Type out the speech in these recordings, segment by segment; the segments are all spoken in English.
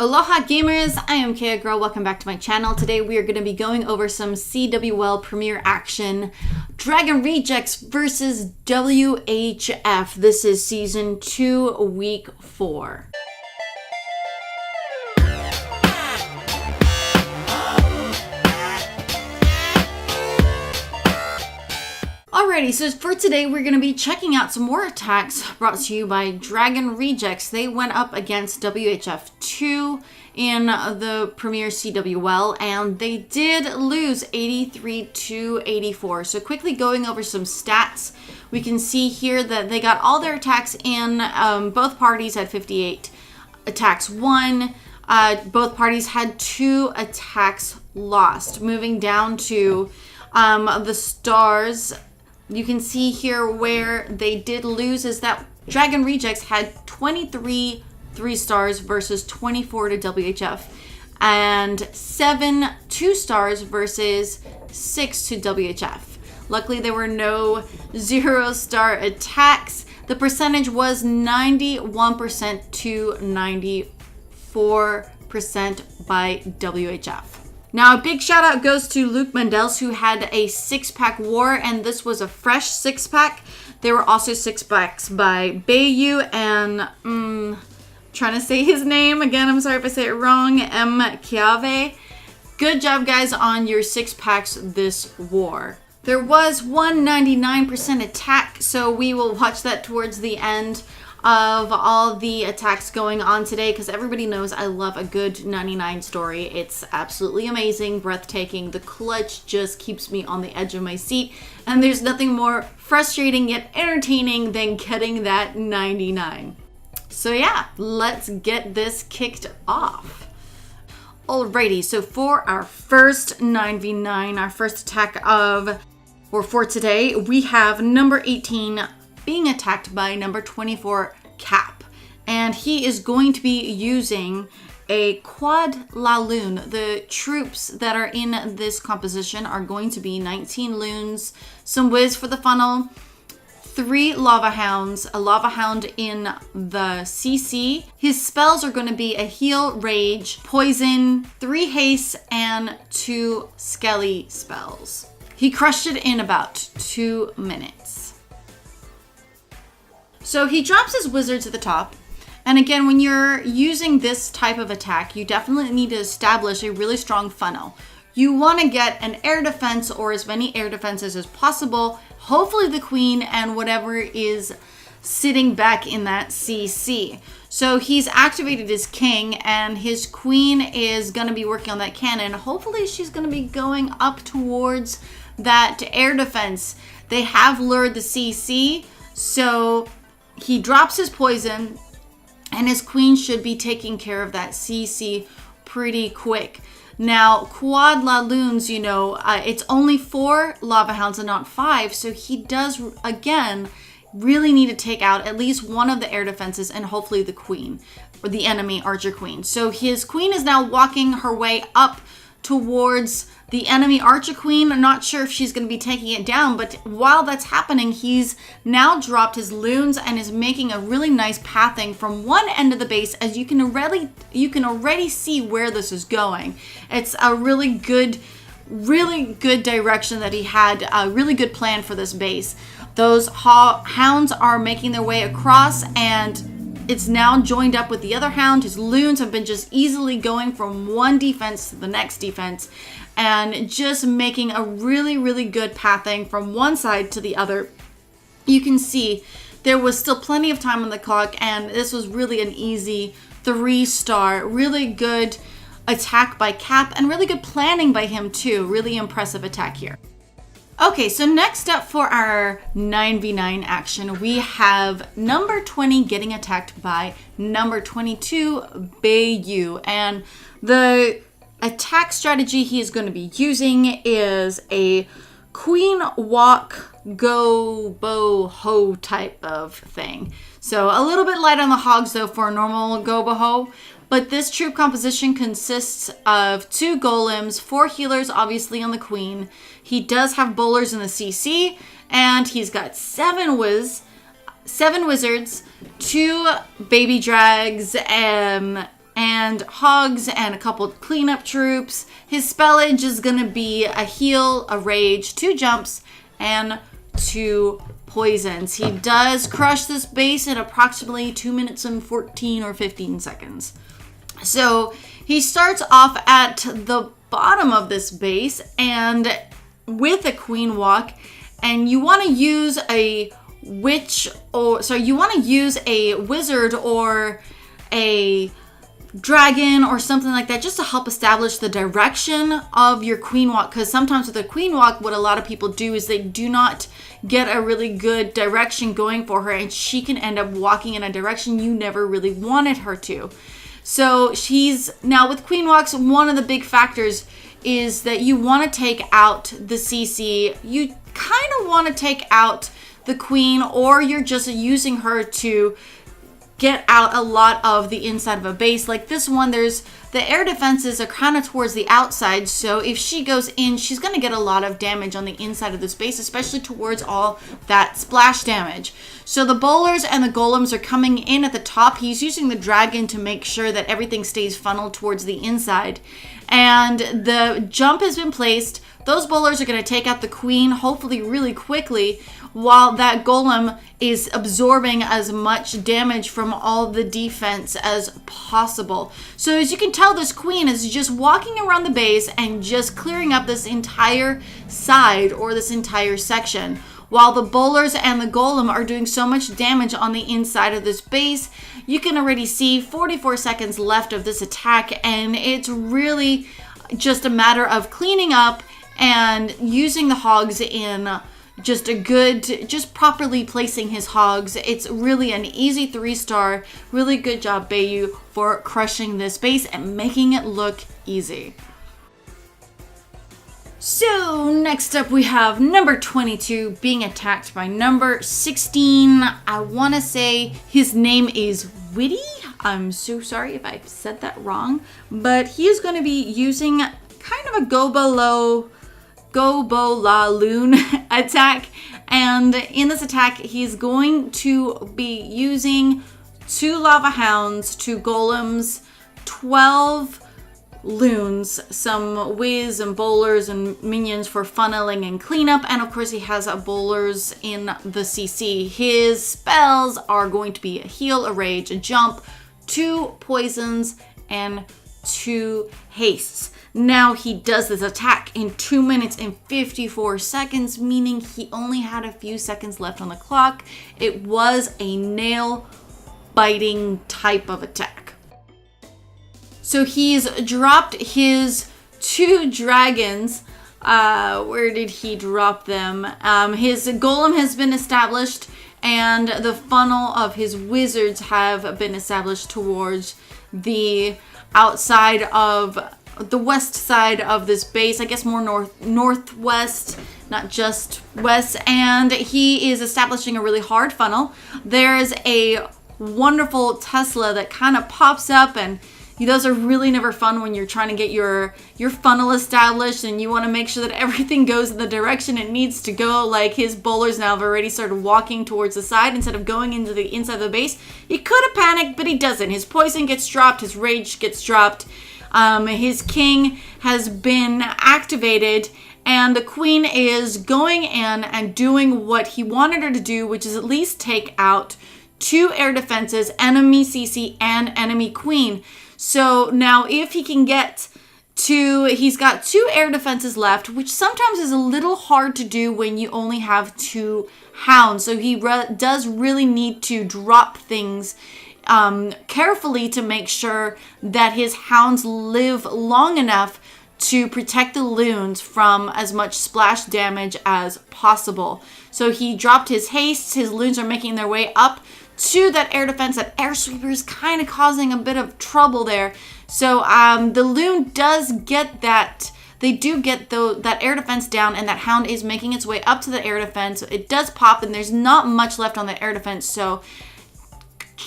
Aloha Gamers, I am Kaya Girl. Welcome back to my channel. Today we are going to be going over some CWL premiere action. Dragon Rejects versus WHF. This is Season 2, Week 4. Alrighty, so for today we're going to be checking out some more attacks brought to you by Dragon Rejects. They went up against WHF 2 in the Premier CWL and they did lose 83-84. So quickly going over some stats, we can see here that they got all their attacks in. Both parties had 58 attacks won. Both parties had 2 attacks lost. Moving down to the stars, you can see here where they did lose is that Dragon Rejects had 23 3 stars versus 24 to WHF, and 7 2 stars versus 6 to WHF. Luckily, there were no 0-star attacks. The percentage was 91% to 94% by WHF. Now, a big shout out goes to Luke Mendels, who had a 6-pack war, and this was a fresh 6-pack. There were also 6-packs by Bayou and, trying to say his name. Again, I'm sorry if I say it wrong. M. Chiave. Good job, guys, on your 6-packs this war. There was 199% attack, so we will watch that towards the end of all the attacks going on today, because everybody knows I love a good 99 story. It's absolutely amazing, breathtaking. The clutch just keeps me on the edge of my seat, and there's nothing more frustrating yet entertaining than getting that 99. So yeah, let's get this kicked off. Alrighty, so for our first 9v9, our first attack for today, we have number 18 being attacked by number 24 Cap, and he is going to be using a quad la lune. The troops that are in this composition are going to be 19 loons, some whiz for the funnel, 3 lava hounds, a lava hound in the CC. His spells are going to be a heal, rage, poison, 3 haste, and 2 skelly spells. He crushed it in about 2 minutes. So he drops his wizards at the top. And again, when you're using this type of attack, you definitely need to establish a really strong funnel. You want to get an air defense or as many air defenses as possible, hopefully the queen and whatever is sitting back in that CC. So he's activated his king and his queen is going to be working on that cannon. Hopefully she's going to be going up towards that air defense. They have lured the CC, so he drops his poison and his queen should be taking care of that CC pretty quick. Now, quad la loons, it's only 4 lava hounds and not 5. So he does, again, really need to take out at least one of the air defenses and hopefully the queen or the enemy archer queen. So his queen is now walking her way up towards the enemy archer queen. I'm not sure if she's going to be taking it down, but while that's happening, he's now dropped his loons and is making a really nice pathing from one end of the base. As you can already see where this is going. It's a really good direction that he had, a really good plan for this base. Those hounds are making their way across and it's now joined up with the other hound. His loons have been just easily going from one defense to the next defense and just making a really good pathing from one side to the other. You can see there was still plenty of time on the clock and this was really an easy 3-star, really good attack by Cap and really good planning by him too. Really impressive attack here. Okay, so next up for our 9v9 action, we have number 20 getting attacked by number 22 Bayou, and the attack strategy he is going to be using is a queen walk go bow ho type of thing. So a little bit light on the hogs though for a normal go bow ho. But this troop composition consists of 2 golems, 4 healers, obviously on the queen. He does have bowlers in the CC, and he's got 7 wizards, 2 baby drags, and hogs and a couple cleanup troops. His spellage is going to be a heal, a rage, 2 jumps, and 2 poisons. He does crush this base in approximately 2 minutes and 14 or 15 seconds. So he starts off at the bottom of this base and with a queen walk, and you want to use a wizard or a dragon or something like that, just to help establish the direction of your queen walk. Because sometimes with a queen walk, what a lot of people do is they do not get a really good direction going for her, and she can end up walking in a direction you never really wanted her to. So now with queen walks, one of the big factors is that you want to take out the CC. You kind of want to take out the queen, or you're just using her to get out a lot of the inside of a base. Like this one, the air defenses are kind of towards the outside, so if she goes in, she's going to get a lot of damage on the inside of this base, especially towards all that splash damage. So the bowlers and the golems are coming in at the top. He's using the dragon to make sure that everything stays funneled towards the inside, and the jump has been placed. Those bowlers are going to take out the queen, hopefully really quickly, while that golem is absorbing as much damage from all the defense as possible. So as you can tell, this queen is just walking around the base and just clearing up this entire side or this entire section, while the bowlers and the golem are doing so much damage on the inside of this base. You can already see 44 seconds left of this attack, and it's really just a matter of cleaning up and using the hogs in just properly placing his hogs. It's really an easy 3-star. Really good job, Bayu, for crushing this base and making it look easy. So next up we have number 22 being attacked by number 16. I want to say his name is Witty. I'm so sorry if I said that wrong, but he is going to be using kind of a Go-Bo-La-Loon attack, and in this attack he's going to be using 2 lava hounds, 2 golems, 12 loons, some whiz and bowlers and minions for funneling and cleanup, and of course he has bowlers in the CC. His spells are going to be a heal, a rage, a jump, 2 poisons, and 2 hastes. Now he does this attack in 2 minutes and 54 seconds, meaning he only had a few seconds left on the clock. It was a nail biting type of attack. So he's dropped his 2 dragons. Where did he drop them? His golem has been established, and the funnel of his wizards have been established towards the outside of the west side of this base, I guess more northwest, not just west, and he is establishing a really hard funnel. There's a wonderful Tesla that kind of pops up, and those are really never fun when you're trying to get your funnel established and you want to make sure that everything goes in the direction it needs to go. Like his bowlers now have already started walking towards the side instead of going into the inside of the base. He could have panicked, but he doesn't. His poison gets dropped, his rage gets dropped. His king has been activated, and the queen is going in and doing what he wanted her to do, which is at least take out 2 air defenses, enemy CC and enemy queen. So now if he can get to, he's got 2 air defenses left, which sometimes is a little hard to do when you only have 2 hounds. So he does really need to drop things carefully to make sure that his hounds live long enough to protect the loons from as much splash damage as possible. So he dropped his hastes. His loons are making their way up to that air defense. That air sweeper is kind of causing a bit of trouble there. So the loon does get that. They do get that air defense down, and that hound is making its way up to the air defense. It does pop, and there's not much left on the air defense. So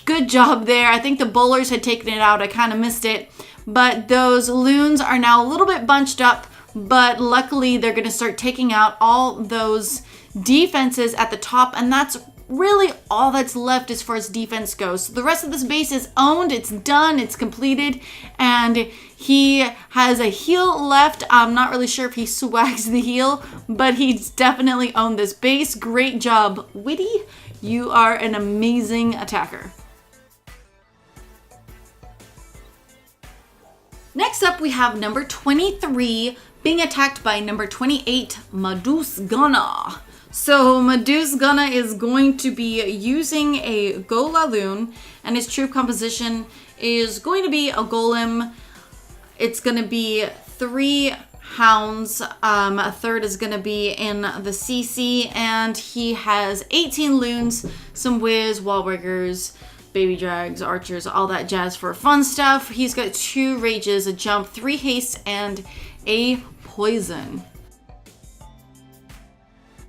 good job there. I think the bowlers had taken it out. I kind of missed it. But those loons are now a little bit bunched up, but luckily they're going to start taking out all those defenses at the top, and that's really all that's left as far as defense goes. So the rest of this base is owned, it's done, it's completed, and he has a heal left. I'm not really sure if he swags the heal, but he's definitely owned this base. Great job, Witty. You are an amazing attacker. Next up, we have number 23 being attacked by number 28, Medusgana. So Medusgana is going to be using a Golaloon, and his troop composition is going to be a Golem. It's going to be 3 Hounds. A third is going to be in the CC, and he has 18 Loons, some Whiz, Wall Breakers, Baby Drags, Archers, all that jazz for fun stuff. He's got 2 Rages, a Jump, 3 Haste, and a Poison.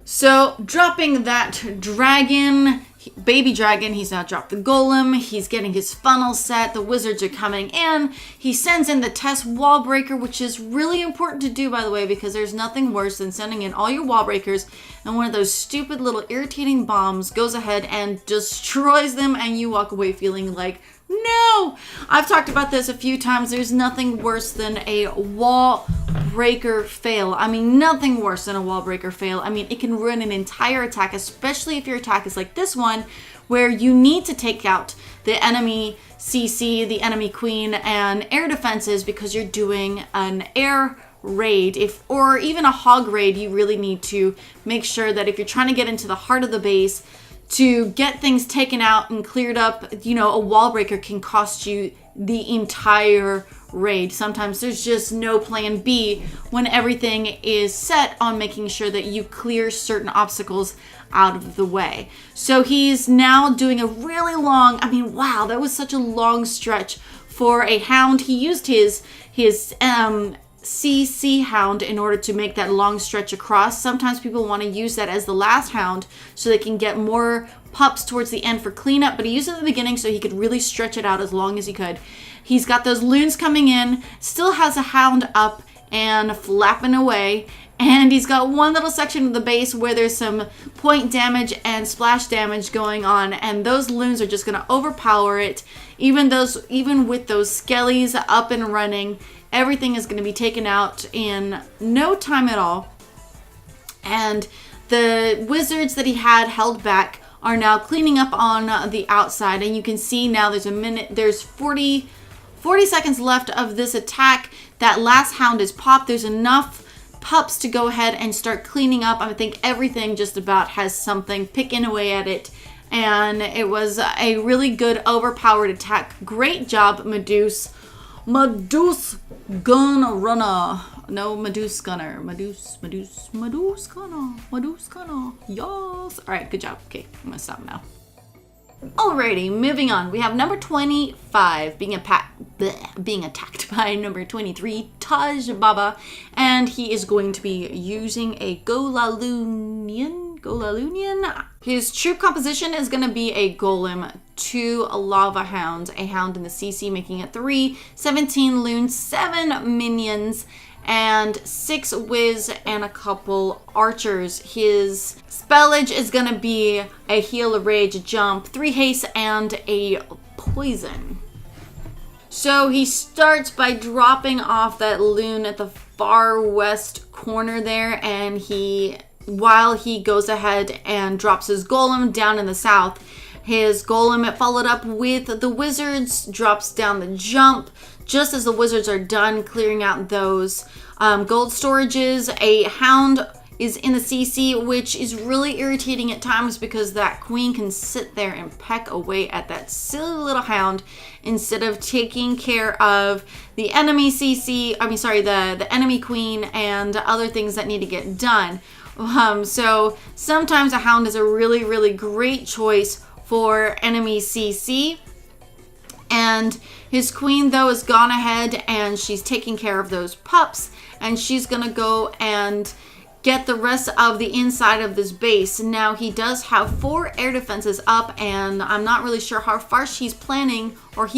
So dropping that dragon, baby dragon, he's now dropped the golem, he's getting his funnel set, the wizards are coming in, he sends in the test wall breaker, which is really important to do, by the way, because there's nothing worse than sending in all your wall breakers and one of those stupid little irritating bombs goes ahead and destroys them and you walk away feeling like, no! I've talked about this a few times. There's nothing worse than a wall breaker fail. I mean, nothing worse than a wall breaker fail. I mean, it can ruin an entire attack, especially if your attack is like this one, where you need to take out the enemy CC, the enemy queen, and air defenses because you're doing an air raid, or even a hog raid. You really need to make sure that if you're trying to get into the heart of the base, to get things taken out and cleared up, you know, a wall breaker can cost you the entire raid. Sometimes there's just no plan B when everything is set on making sure that you clear certain obstacles out of the way. So he's now doing a really long, I mean, wow, that was such a long stretch for a hound. He used his CC hound in order to make that long stretch across. Sometimes people want to use that as the last hound so they can get more pups towards the end for cleanup, but he used it at the beginning so he could really stretch it out as long as he could. He's got those loons coming in, still has a hound up and flapping away, and he's got one little section of the base where there's some point damage and splash damage going on, and those loons are just going to overpower it. Even with those skellies up and running, everything is going to be taken out in no time at all. And the wizards that he had held back are now cleaning up on the outside. And you can see now there's 40 seconds left of this attack. That last hound is popped. There's enough pups to go ahead and start cleaning up. I think everything just about has something picking away at it. And it was a really good overpowered attack. Great job, Medusgana. No, Medusgana. Medusgana. Yes. All right, good job. Okay, I'm gonna stop now. Alrighty, moving on. We have number 25 being attacked by number 23, Taj Baba, and he is going to be using a Golaloonian. His troop composition is going to be a golem, 2 lava hounds, a hound in the CC, making it 3, 17 loons, 7 minions, and 6 whiz and a couple archers. His spellage is going to be a heal, a rage, a jump, 3 haste, and a poison. So he starts by dropping off that loon at the far west corner there, and while he goes ahead and drops his golem down in the south, his golem followed up with the wizards, drops down the jump. Just as the wizards are done clearing out those gold storages, a hound is in the CC, which is really irritating at times because that queen can sit there and peck away at that silly little hound instead of taking care of the enemy CC, the enemy queen and other things that need to get done. So sometimes a hound is a really, really great choice for enemy CC. And his queen, though, has gone ahead and she's taking care of those pups. And she's going to go and get the rest of the inside of this base. Now, he does have 4 air defenses up, and I'm not really sure how far he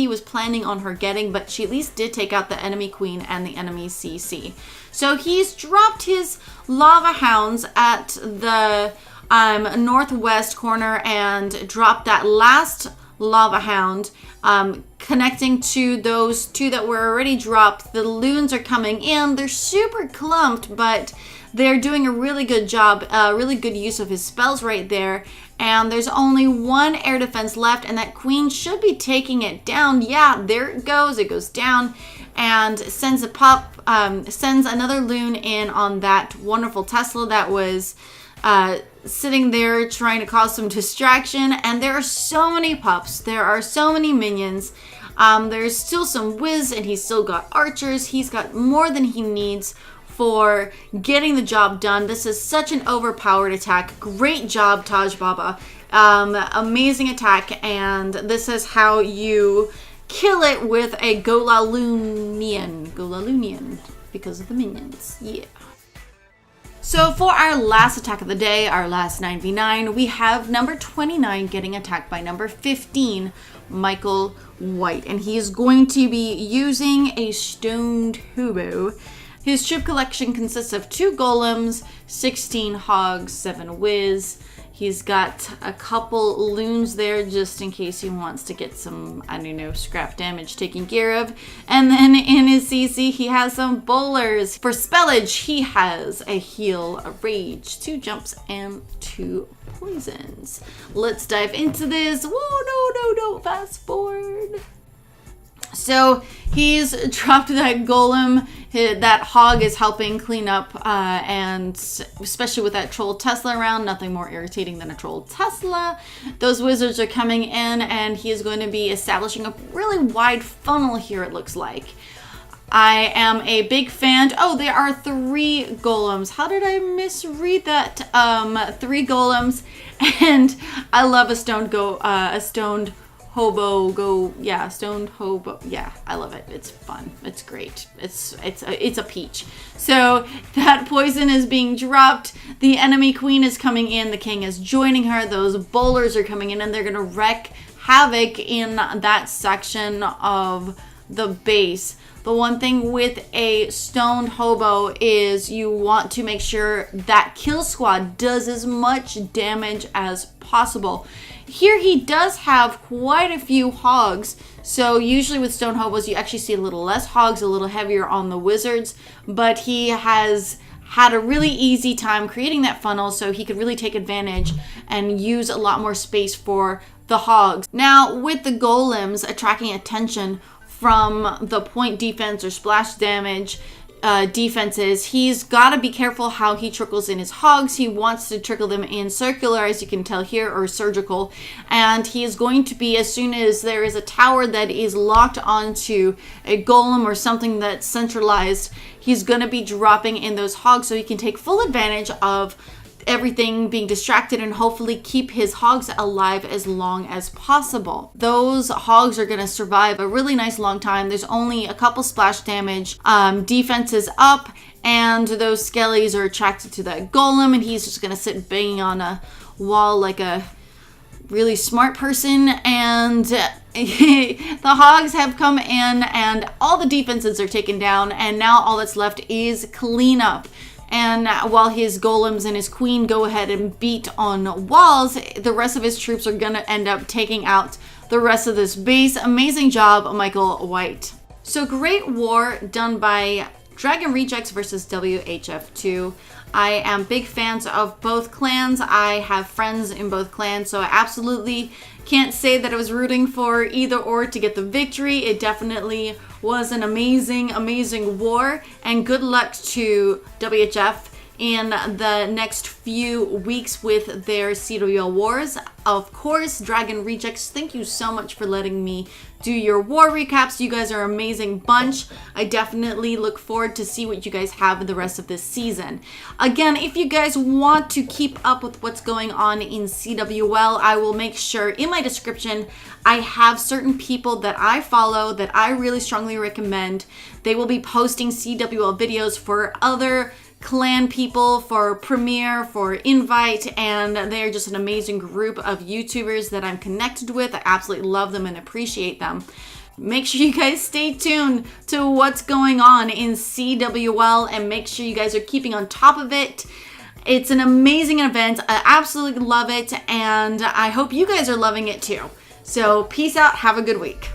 was planning on her getting, but she at least did take out the enemy queen and the enemy CC. So he's dropped his lava hounds at the northwest corner and drop that last lava hound, connecting to those two that were already dropped. The loons are coming in. They're super clumped, but they're doing a really good job, really good use of his spells right there. And there's only one air defense left, and that queen should be taking it down. Yeah, there it goes. It goes down and sends sends another loon in on that wonderful Tesla that was sitting there trying to cause some distraction. And there are so many pups. There are so many minions. There's still some whiz, and he's still got archers. He's got more than he needs for getting the job done. This is such an overpowered attack. Great job, Taj Baba. Amazing attack, and this is how you kill it with a Golalunian. Golalunian, because of the minions. Yeah. So for our last attack of the day, our last 9v9, we have number 29 getting attacked by number 15, Michael White. And he is going to be using a stoned hobo. His troop collection consists of 2 golems, 16 hogs, 7 whiz. He's got a couple loons there just in case he wants to get some, I don't know, scrap damage taken care of. And then in his CC, he has some bowlers. For spellage, he has a heal, a rage, 2 jumps, and 2 poisons. Let's dive into this. Whoa, no, fast forward. So he's dropped that golem. That hog is helping clean up, and especially with that troll Tesla around, nothing more irritating than a troll Tesla. Those wizards are coming in, and he is going to be establishing a really wide funnel here, it looks like. I am a big fan. Oh, there are 3 golems. How did I misread that? 3 golems, and I love a stoned hobo stoned hobo. Yeah, I love it. It's fun. It's great. It's a peach. So that poison is being dropped. The enemy queen is coming in. The king is joining her. Those bowlers are coming in, and they're gonna wreak havoc in that section of the base. The one thing with a stoned hobo is you want to make sure that kill squad does as much damage as possible. Here he does have quite a few hogs, so usually with stone hobos you actually see a little less hogs, a little heavier on the wizards, but he has had a really easy time creating that funnel so he could really take advantage and use a lot more space for the hogs. Now with the golems attracting attention from the point defense or splash damage defenses, he's got to be careful how he trickles in his hogs. He wants to trickle them in circular, as you can tell here, or surgical, and he is going to be, as soon as there is a tower that is locked onto a golem or something that's centralized, he's going to be dropping in those hogs so he can take full advantage of everything being distracted and hopefully keep his hogs alive as long as possible. Those hogs are going to survive a really nice long time. There's only a couple splash damage. Defense is up, and those skellies are attracted to that golem, and he's just going to sit banging on a wall like a really smart person. And the hogs have come in, and all the defenses are taken down, and now all that's left is cleanup. And while his golems and his queen go ahead and beat on walls, the rest of his troops are going to end up taking out the rest of this base. Amazing job, Michael White. So great war done by Dragon Rejects versus WHF2. I am big fans of both clans. I have friends in both clans, so I absolutely can't say that I was rooting for either or to get the victory. It definitely was an amazing war, and good luck to WHF in the next few weeks with their CWL wars. Of course, Dragon Rejects, thank you so much for letting me do your war recaps. You guys are an amazing bunch. I definitely look forward to see what you guys have in the rest of this season. Again, if you guys want to keep up with what's going on in CWL, I will make sure in my description I have certain people that I follow that I really strongly recommend. They will be posting CWL videos for other clan people, for Premiere, for Invite, and they're just an amazing group of YouTubers that I'm connected with. I absolutely love them and appreciate them. Make sure you guys stay tuned to what's going on in CWL, and make sure you guys are keeping on top of it. It's an amazing event. I absolutely love it, and I hope you guys are loving it too. So peace out. Have a good week.